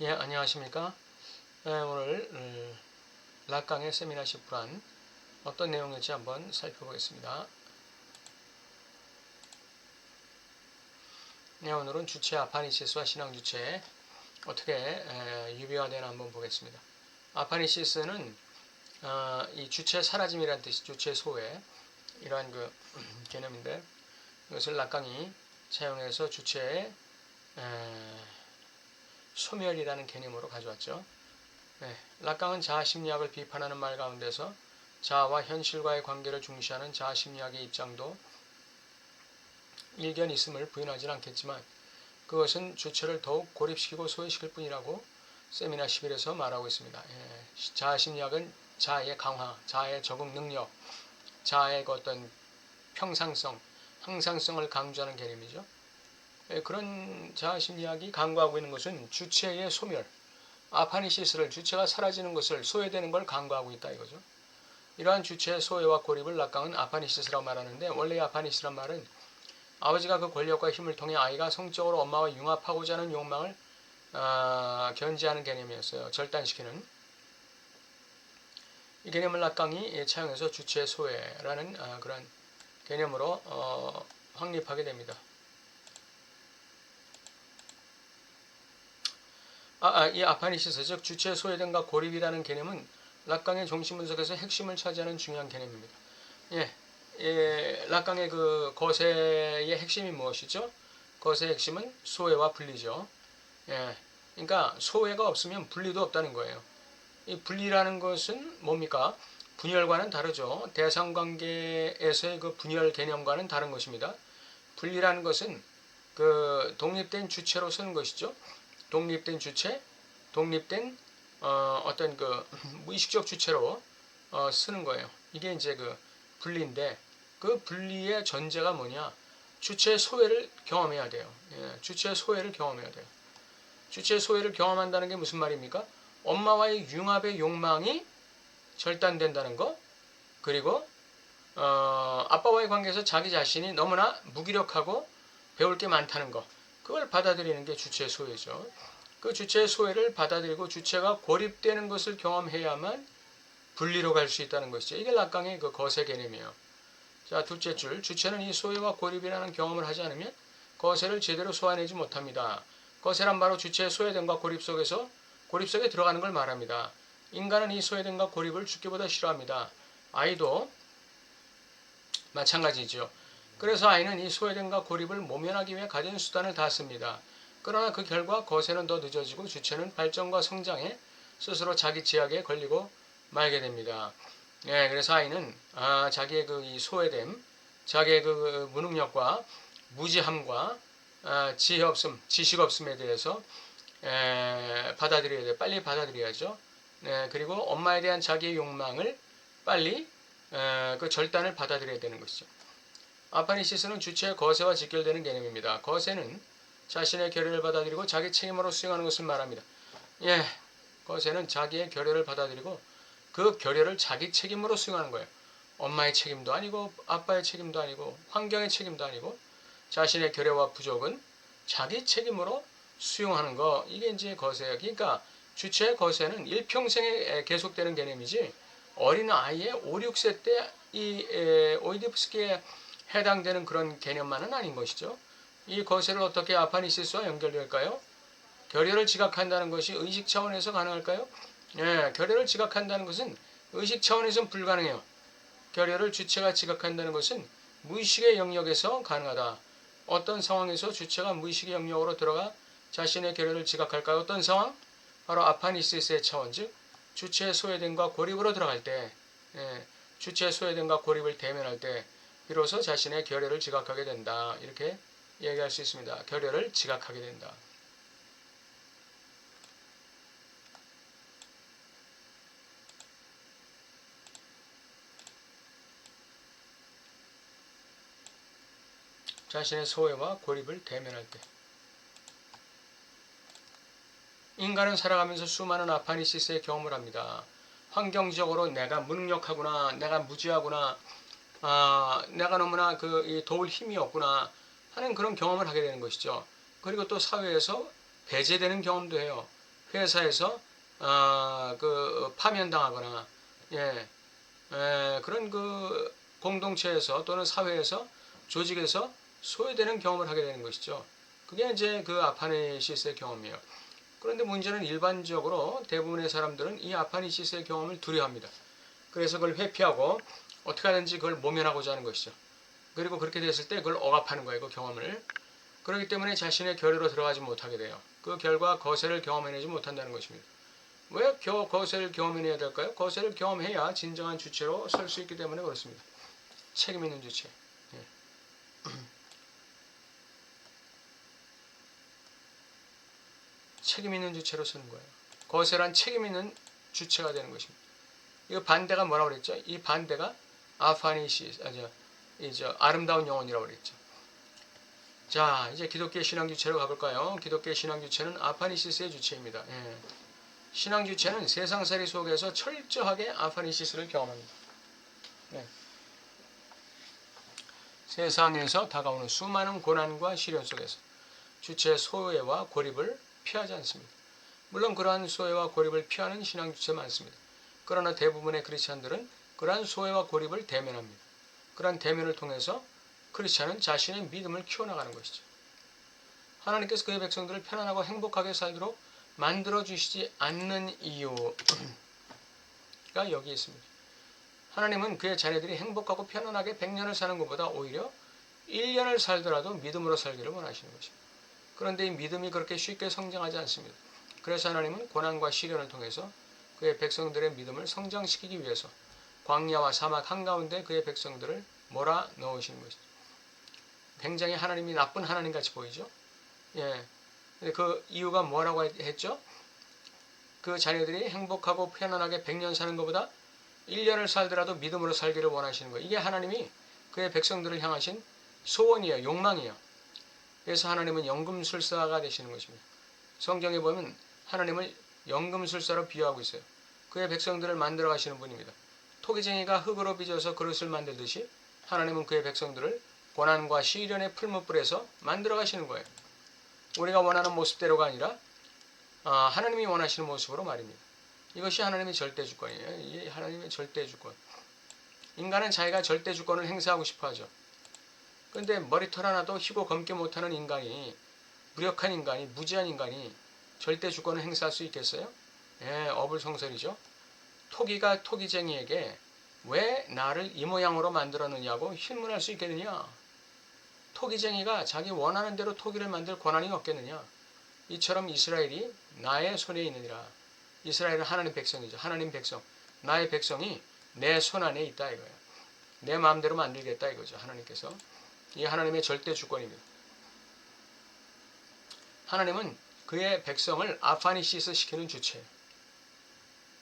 예, 안녕하십니까. 오늘 락강의 세미나식 불안 어떤 내용일지 한번 살펴보겠습니다. 네, 오늘은 주체 아파니시스와 신앙주체 어떻게 유비화되나 한번 보겠습니다. 아파니시스는 이 주체 사라짐이라는 뜻이 주체 소외 이러한 개념인데 이것을 락강이 차용해서 주체의 소멸이라는 개념으로 가져왔죠. 네, 락강은 자아심리학을 비판하는 말 가운데서 자아와 현실과의 관계를 중시하는 자아심리학의 입장도 일견 있음을 부인하지는 않겠지만 그것은 주체를 더욱 고립시키고 소외시킬 뿐이라고 세미나 11에서 말하고 있습니다. 자아심리학은 자아의 강화, 자아의 적응 능력, 자아의 어떤 평상성, 항상성을 강조하는 개념이죠. 그런 자아심리학이 강구하고 있는 것은 주체의 소멸, 아파니시스를 주체가 사라지는 것을 소외되는 걸 강구하고 있다 이거죠. 이러한 주체의 소외와 고립을 락강은 아파니시스라고 말하는데 원래 아파니시스란 말은 아버지가 그 권력과 힘을 통해 아이가 성적으로 엄마와 융합하고자 하는 욕망을 견제하는 개념이었어요. 절단시키는. 이 개념을 락강이 차용해서 주체의 소외라는 그런 개념으로 확립하게 됩니다. 이 아파니시스 즉 주체의 소외됨과 고립이라는 개념은 락강의 정신 분석에서 핵심을 차지하는 중요한 개념입니다. 락강의 그 거세의 핵심이 무엇이죠? 거세의 핵심은 소외와 분리죠. 그러니까 소외가 없으면 분리도 없다는 거예요. 이 분리라는 것은 뭡니까? 분열과는 다르죠. 대상관계에서의 그 분열 개념과는 다른 것입니다. 분리라는 것은 그 독립된 주체로 서는 것이죠. 독립된 주체, 독립된 어떤 그 무의식적 주체로 쓰는 거예요. 이게 이제 그 분리인데 그 분리의 전제가 뭐냐? 주체의 소외를 경험해야 돼요. 주체의 소외를 경험해야 돼요. 주체의 소외를 경험한다는 게 무슨 말입니까? 엄마와의 융합의 욕망이 절단된다는 거, 그리고 아빠와의 관계에서 자기 자신이 너무나 무기력하고 배울 게 많다는 거, 그걸 받아들이는 게 주체의 소외죠. 그 주체의 소외를 받아들이고 주체가 고립되는 것을 경험해야만 분리로 갈 수 있다는 것이죠. 이게 락강의 그 거세 개념이에요. 자, 둘째 줄, 주체는 이 소외와 고립이라는 경험을 하지 않으면 거세를 제대로 소화내지 못합니다. 거세란 바로 주체의 소외됨과 고립 속에 들어가는 걸 말합니다. 인간은 이 소외됨과 고립을 죽기보다 싫어합니다. 아이도 마찬가지죠. 그래서 아이는 이 소외됨과 고립을 모면하기 위해 가진 수단을 다 씁니다. 그러나 그 결과 거세는 더 늦어지고 주체는 발전과 성장에 스스로 자기 제약에 걸리고 말게 됩니다. 그래서 아이는 자기의 이 소외됨, 자기의 그 무능력과 무지함과 지혜 없음, 지식 없음에 대해서 받아들여야 돼. 빨리 받아들여야죠. 그리고 엄마에 대한 자기의 욕망을 빨리 그 절단을 받아들여야 되는 것이죠. 아파니시스는 주체의 거세와 직결되는 개념입니다. 거세는 자신의 결여를 받아들이고 자기 책임으로 수행하는 것을 말합니다. 거세는 자기의 결여를 받아들이고 그 결여를 자기 책임으로 수행하는 거예요. 엄마의 책임도 아니고 아빠의 책임도 아니고 환경의 책임도 아니고 자신의 결여와 부족은 자기 책임으로 수용하는 거, 이게 이제 거세예요. 그러니까 주체의 거세는 일평생에 계속되는 개념이지 어린 아이의 5, 6세 때 이 오이디푸스키에 해당되는 그런 개념만은 아닌 것이죠. 이 거세를 어떻게 아파니시스와 연결될까요? 결여를 지각한다는 것이 의식 차원에서 가능할까요? 결여를 지각한다는 것은 의식 차원에서는 불가능해요. 결여를 주체가 지각한다는 것은 무의식의 영역에서 가능하다. 어떤 상황에서 주체가 무의식의 영역으로 들어가 자신의 결여를 지각할까요? 어떤 상황? 바로 아파니시스의 차원, 즉 주체의 소외됨과 고립으로 들어갈 때, 주체의 소외됨과 고립을 대면할 때 비로소 자신의 결여를 지각하게 된다. 이렇게 얘기할 수 있습니다. 결여를 지각하게 된다. 자신의 소외와 고립을 대면할 때. 인간은 살아가면서 수많은 아파니시스의 경험을 합니다. 환경적으로 내가 무능력하구나, 내가 무지하구나, 내가 너무나 도울 힘이 없구나 하는 그런 경험을 하게 되는 것이죠. 그리고 또 사회에서 배제되는 경험도 해요. 회사에서 그 파면당하거나 그런 그 공동체에서 또는 사회에서 조직에서 소외되는 경험을 하게 되는 것이죠. 그게 이제 그 아파네시스의 경험이에요. 그런데 문제는 일반적으로 대부분의 사람들은 이 아파네시스의 경험을 두려워합니다. 그래서 그걸 회피하고 어떻게 하든지 그걸 모면하고자 하는 것이죠. 그리고 그렇게 됐을 때 그걸 억압하는 거예요. 그 경험을. 그렇기 때문에 자신의 결의로 들어가지 못하게 돼요. 그 결과 거세를 경험해내지 못한다는 것입니다. 왜 거세를 경험해내야 될까요? 거세를 경험해야 진정한 주체로 설 수 있기 때문에 그렇습니다. 책임 있는 주체. 예. 책임 있는 주체로 서는 거예요. 거세란 책임 있는 주체가 되는 것입니다. 이 반대가 뭐라고 그랬죠? 이 반대가 아파니시, 아름다운 영혼이라고 그랬죠. 자, 이제 기독교의 신앙 주체로 가볼까요? 기독교의 신앙 주체는 아파니시스의 주체입니다. 예. 신앙 주체는 세상살이 속에서 철저하게 아파니시스를 경험합니다. 예. 세상에서 다가오는 수많은 고난과 시련 속에서 주체의 소외와 고립을 피하지 않습니다. 물론 그러한 소외와 고립을 피하는 신앙 주체 많습니다. 그러나 대부분의 크리스찬들은 그러한 소외와 고립을 대면합니다. 그러한 대면을 통해서 크리스찬은 자신의 믿음을 키워나가는 것이죠. 하나님께서 그의 백성들을 편안하고 행복하게 살도록 만들어주시지 않는 이유가 여기 있습니다. 하나님은 그의 자녀들이 행복하고 편안하게 100년을 사는 것보다 오히려 1년을 살더라도 믿음으로 살기를 원하시는 것입니다. 그런데 이 믿음이 그렇게 쉽게 성장하지 않습니다. 그래서 하나님은 고난과 시련을 통해서 그의 백성들의 믿음을 성장시키기 위해서 광야와 사막 한가운데 그의 백성들을 몰아넣으시는 것입니다. 굉장히 하나님이 나쁜 하나님같이 보이죠. 예. 그 이유가 뭐라고 했죠? 그 자녀들이 행복하고 편안하게 100년 사는 것보다 1년을 살더라도 믿음으로 살기를 원하시는 거예요. 이게 하나님이 그의 백성들을 향하신 소원이에요. 욕망이에요. 그래서 하나님은 연금술사가 되시는 것입니다. 성경에 보면 하나님을 연금술사로 비유하고 있어요. 그의 백성들을 만들어 가시는 분입니다. 토기쟁이가 흙으로 빚어서 그릇을 만들듯이 하나님은 그의 백성들을 고난과 시련의 풀무불에서 만들어 가시는 거예요. 우리가 원하는 모습대로가 아니라 하나님이 원하시는 모습으로 말입니다. 이것이 하나님의 절대 주권이에요. 이 하나님의 절대 주권. 인간은 자기가 절대 주권을 행사하고 싶어 하죠. 그런데 머리털 하나도 희고 검게 못하는 인간이, 무력한 인간이, 무지한 인간이 절대 주권을 행사할 수 있겠어요? 예, 어불성설이죠. 토기가 토기쟁이에게 왜 나를 이 모양으로 만들었느냐고 흉문할 수 있겠느냐? 토기쟁이가 자기 원하는 대로 토기를 만들 권한이 없겠느냐? 이처럼 이스라엘이 나의 손에 있느니라. 이스라엘은 하나님 백성이죠. 하나님 백성. 나의 백성이 내 손 안에 있다 이거예요. 내 마음대로 만들겠다 이거죠. 하나님께서. 이 하나님의 절대 주권입니다. 하나님은 그의 백성을 아파니시스 시키는 주체예요.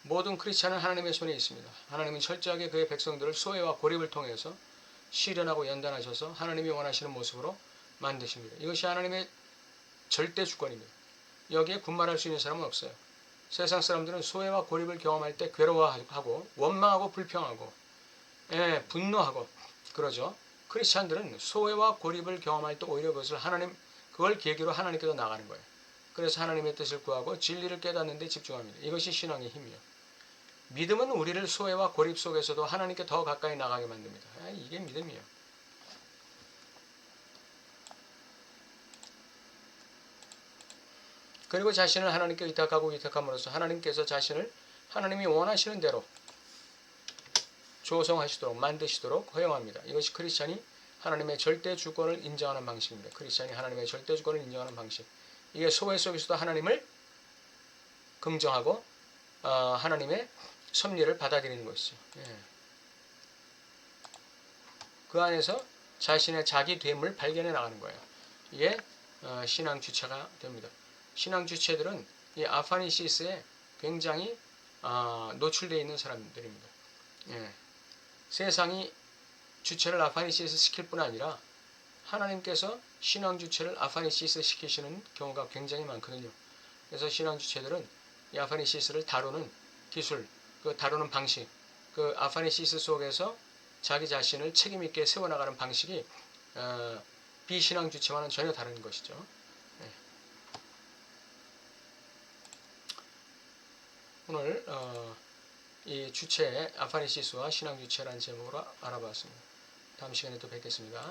모든 크리스찬은 하나님의 손에 있습니다. 하나님은 철저하게 그의 백성들을 소외와 고립을 통해서 시련하고 연단하셔서 하나님이 원하시는 모습으로 만드십니다. 이것이 하나님의 절대 주권입니다. 여기에 군말할 수 있는 사람은 없어요. 세상 사람들은 소외와 고립을 경험할 때 괴로워하고 원망하고 불평하고 분노하고 그러죠. 크리스찬들은 소외와 고립을 경험할 때 오히려 그걸 계기로 하나님께로 나가는 거예요. 그래서 하나님의 뜻을 구하고 진리를 깨닫는 데 집중합니다. 이것이 신앙의 힘이에요. 믿음은 우리를 소외와 고립 속에서도 하나님께 더 가까이 나가게 만듭니다. 이게 믿음이에요. 그리고 자신을 하나님께 의탁하고 의탁함으로써 하나님께서 자신을 하나님이 원하시는 대로 조성하시도록 만드시도록 허용합니다. 이것이 크리스찬이 하나님의 절대 주권을 인정하는 방식입니다. 크리스찬이 하나님의 절대 주권을 인정하는 방식. 이게 소외 속에서도 하나님을 긍정하고 하나님의 섭리를 받아들이는 것이죠. 그 안에서 자신의 자기됨을 발견해 나가는 거예요. 이게 신앙 주체가 됩니다. 신앙 주체들은 이 아파니시스에 굉장히 노출되어 있는 사람들입니다. 세상이 주체를 아파니시스 시킬 뿐 아니라 하나님께서 신앙 주체를 아파니시스 시키시는 경우가 굉장히 많거든요. 그래서 신앙 주체들은 이 아파니시스를 다루는 기술, 그 다루는 방식, 그 아파니시스 속에서 자기 자신을 책임있게 세워나가는 방식이 비신앙 주체와는 전혀 다른 것이죠. 오늘 이 주체 아파니시스와 신앙 주체라는 제목으로 알아봤습니다. 다음 시간에 또 뵙겠습니다.